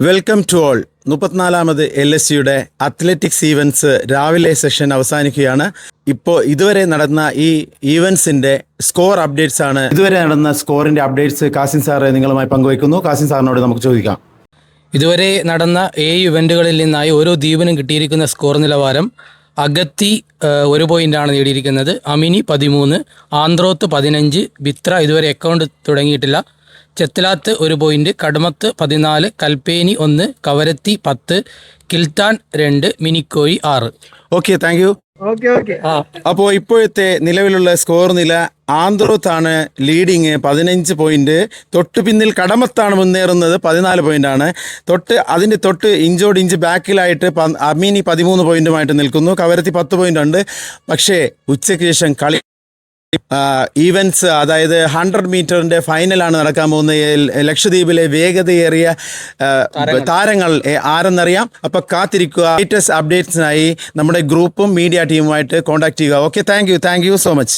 Welcome to all. 34ാമത് LSUയുടെ athletics events രാവിലെ സെഷൻ അവസാനിക്കുകയാണ്. ഇപ്പോൾ ഇതുവരെ നടന്ന ഈ ഈവൻസിൻ്റെ സ്കോർ അപ്ഡേറ്റ്സ് ആണ്. ഇതുവരെ നടന്ന സ്കോറിൻ്റെ അപ്ഡേറ്റ്സ് കാസിം സാറ് നിങ്ങളുമായി പങ്കുവയ്ക്കുന്നു. കാസിം സാറിനോട് നമുക്ക് ചോദിക്കാം. ഇതുവരെ നടന്ന 7 ഇവൻറ്റുകളിൽ നിന്നായി ഓരോ ദ്വീപിനും കിട്ടിയിരിക്കുന്ന സ്കോർ നിലവാരം: അഗത്തി 1 പോയിൻ്റാണ് നേടിയിരിക്കുന്നത്, അമിനി 13, ആന്ത്രോത്ത് 15, ബിത്ര ഇതുവരെ അക്കൗണ്ട് തുടങ്ങിയിട്ടില്ല, ചെത്തലാത്ത് 1 point, Kadmat 14, Kalpeni 1, Kavaratti 10, Kiltan 2, Minicoy 6. Okay, thank you. അപ്പോൾ ഇപ്പോഴത്തെ നിലവിലുള്ള സ്കോർ നില: ആന്ത്രോത്താണ് ലീഡിങ് 15 പോയിന്റ്, തൊട്ട് പിന്നിൽ കടമത്താണ് മുന്നേറുന്നത് 14 പോയിന്റാണ്. അതിൻ്റെ തൊട്ട് ഇഞ്ചോട് ഇഞ്ച് ബാക്കിലായിട്ട് അമീനി 13 പോയിന്റുമായിട്ട് നിൽക്കുന്നു. കവരത്തി 10 പോയിന്റ് ഉണ്ട്. പക്ഷേ ഉച്ചയ്ക്ക് ശേഷം കളി ഈവൻസ്, അതായത് 100 മീറ്ററിൻ്റെ ഫൈനലാണ് നടക്കാൻ പോകുന്നത്. ലക്ഷദ്വീപിലെ വേഗതയേറിയ താരങ്ങൾ ആരെന്നറിയാം. അപ്പോൾ കാത്തിരിക്കുക. ലേറ്റസ്റ്റ് അപ്ഡേറ്റ്സിനായി നമ്മുടെ ഗ്രൂപ്പും മീഡിയ ടീമുമായിട്ട് കോൺടാക്ട് ചെയ്യുക. Okay, thank you so much.